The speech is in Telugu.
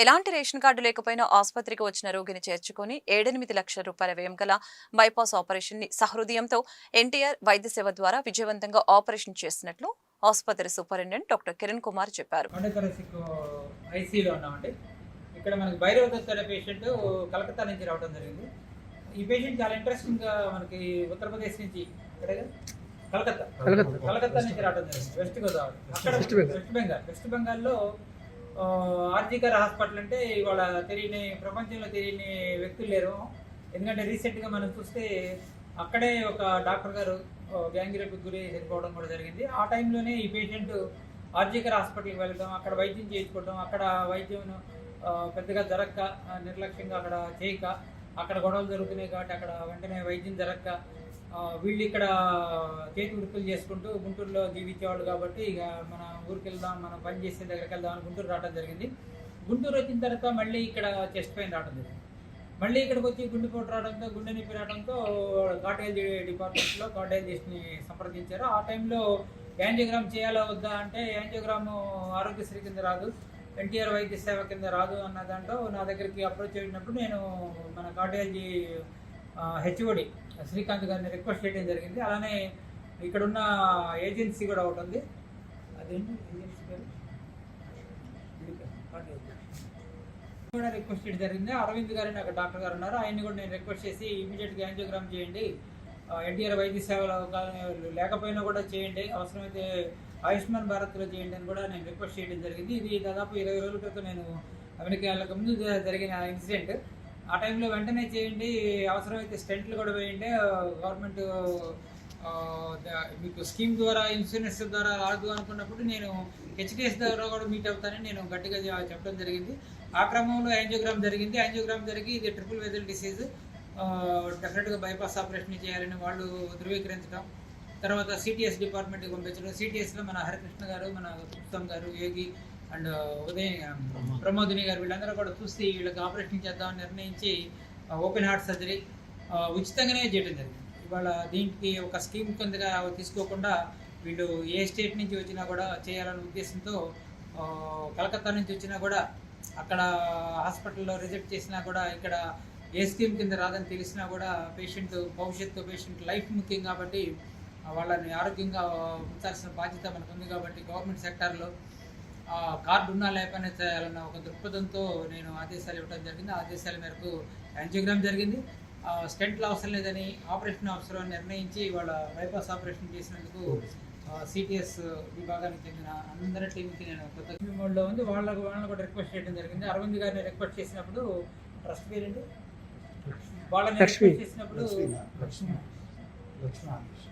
ఎలాంటి రేషన్ కార్డు లేకపోయినా ఆసుపత్రికి వచ్చిన రోగిని చేర్చుకొని 7-8 లక్షల రూపాయల వ్యయం గల బైపాస్ ఆపరేషన్ ని సహృదయంతో ఎన్టీఆర్ వైద్య సేవ ద్వారా విజయవంతంగా ఆపరేషన్ చేసినట్లు ఆసుపత్రి సూపరింటెండెంట్ డాక్టర్ కిరణ్ కుమార్ చెప్పారు. ఇక్కడ మనకి భైరవ దత్త అనే పేషెంట్ కలకత్తా నుంచి రావడం జరిగింది. ఈ పేషెంట్ చాలా ఇంట్రెస్టింగ్ గా మనకి ఉత్తరప్రదేశ్ నుంచి కలకత్తా నుంచి రావడం జరిగింది. వెస్ట్ గోదావరి, అక్కడ వెస్ట్ బెంగాల్లో ఆర్జీకర్ హాస్పిటల్ అంటే ఇవాళ ప్రపంచంలో తెలియని వ్యక్తులు లేరు. ఎందుకంటే రీసెంట్గా మనం చూస్తే అక్కడే ఒక డాక్టర్ గారు గ్యాంగ్ రేపుకి గురి చనిపోవడం కూడా జరిగింది. ఆ టైంలోనే ఈ పేషెంట్ ఆర్జీకర్ హాస్పిటల్కి వెళ్ళడం, అక్కడ వైద్యం చేయించుకోవడం, అక్కడ వైద్యం పెద్దగా జరగక, నిర్లక్ష్యంగా అక్కడ చేయక, అక్కడ గొడవలు జరుగుతున్నాయి కాబట్టి అక్కడ వెంటనే వైద్యం జరగక వీళ్ళు ఇక్కడ చేతి వృత్తులు చేసుకుంటూ గుంటూరులో జీవించేవాళ్ళు కాబట్టి ఇక మన ఊరికి వెళ్దాం, మనం పని చేసే దగ్గరికి వెళ్దాం అని గుంటూరు రావడం జరిగింది. గుంటూరు వచ్చిన తర్వాత మళ్ళీ ఇక్కడ చెస్ట్ పెయిన్ రావడం జరిగింది. మళ్ళీ ఇక్కడికి వచ్చి గుండెపోటు రావడంతో, గుండె నొప్పి రావడంతో కార్డియాలజీ డిపార్ట్మెంట్లో కార్డియాలజిస్ట్ని సంప్రదించారు. ఆ టైంలో యాంజియోగ్రామ్ చేయాలా వద్దా అంటే యాంజియోగ్రామ్ ఆరోగ్యశ్రీ కింద రాదు, ఎన్టీఆర్ వైద్య సేవ కింద రాదు అన్న దాంట్లో నా దగ్గరికి అప్రోచ్ అయినప్పుడు నేను మన కార్డియాలజీ హెచ్ఓడి శ్రీకాంత్ గారిని రిక్వెస్ట్ చేయడం జరిగింది. అలానే ఇక్కడున్న ఏజెన్సీ కూడా ఒకటి ఉంది, అదేంటి ఏజెన్సీ పేరు కూడా రిక్వెస్ట్ చేయడం జరిగింది. అరవింద్ గారిని అక్కడ డాక్టర్ గారు ఉన్నారు, ఆయన్ని కూడా నేను రిక్వెస్ట్ చేసి ఇమీడియట్గా యాంజియోగ్రామ్ చేయండి, ఎన్టీఆర్ వైద్య సేవలో లేకపోయినా కూడా చేయండి, అవసరమైతే ఆయుష్మాన్ భారత్లో చేయండి అని కూడా నేను రిక్వెస్ట్ చేయడం జరిగింది. ఇది దాదాపు 20 రోజుల క్రితం నేను అమెరికా వెళ్ళక ముందు జరిగిన ఇన్సిడెంట్. ఆ టైంలో వెంటనే చేయండి, అవసరమైతే స్టెంట్లు కూడా వేయండి, గవర్నమెంట్ మీకు స్కీమ్ ద్వారా ఇన్సూరెన్స్ ద్వారా రాదు అనుకున్నప్పుడు నేను హెచ్డిఎస్ ద్వారా కూడా మీట్ అవుతానని నేను గట్టిగా చెప్పడం జరిగింది. ఆ క్రమంలో యాంజియోగ్రామ్ జరిగింది. యాంజియోగ్రామ్ జరిగి ఇది ట్రిపుల్ వెజల్ డిసీజ్, డెఫినెట్గా బైపాస్ ఆపరేషన్ చేయాలని వాళ్ళు ధృవీకరించడం, తర్వాత సిటిఎస్ డిపార్ట్మెంట్కి పంపించడం. సిటిఎస్లో మన హరికృష్ణ గారు, మన ఉత్తమ్ గారు, యోగి అండ్ ప్రమోదిని గారు వీళ్ళందరూ కూడా చూసి వీళ్ళకి ఆపరేషన్ చేద్దామని నిర్ణయించి ఓపెన్ హార్ట్ సర్జరీ ఉచితంగానే చేయడం జరిగింది. ఇవాళ దీనికి ఒక స్కీమ్ కిందగా తీసుకోకుండా వీళ్ళు ఏ స్టేట్ నుంచి వచ్చినా కూడా చేయాలనే ఉద్దేశంతో కలకత్తా నుంచి వచ్చినా కూడా అక్కడ హాస్పిటల్లో రిజెక్ట్ చేసినా కూడా ఇక్కడ ఏ స్కీమ్ కింద రాదని తెలిసినా కూడా పేషెంట్ భవిష్యత్తు, పేషెంట్ లైఫ్ ముఖ్యం కాబట్టి వాళ్ళని ఆరోగ్యంగా ఉంచాల్సిన బాధ్యత మనకు ఉంది కాబట్టి గవర్నమెంట్ సెక్టార్లో కార్డు ఉన్నా లేకపోయినా చేయాలన్న ఒక దృక్పథంతో నేను ఆదేశాలు ఇవ్వడం జరిగింది. ఆదేశాల మేరకు యాంజియోగ్రామ్ జరిగింది. స్టెంట్లు అవసరం లేదని, ఆపరేషన్ అవసరం అని నిర్ణయించి వాళ్ళ బైపాస్ ఆపరేషన్ చేసినందుకు సిటిఎస్ విభాగానికి చెందిన అందరి టీంకి నేను కృతజ్ఞతలో ఉంది. వాళ్ళని కూడా రిక్వెస్ట్ చేయడం జరిగింది. అరవింద్ గారిని రిక్వెస్ట్ చేసినప్పుడు ట్రస్ట్ పేరేంటి వాళ్ళని రిక్వెస్ట్ చేసినప్పుడు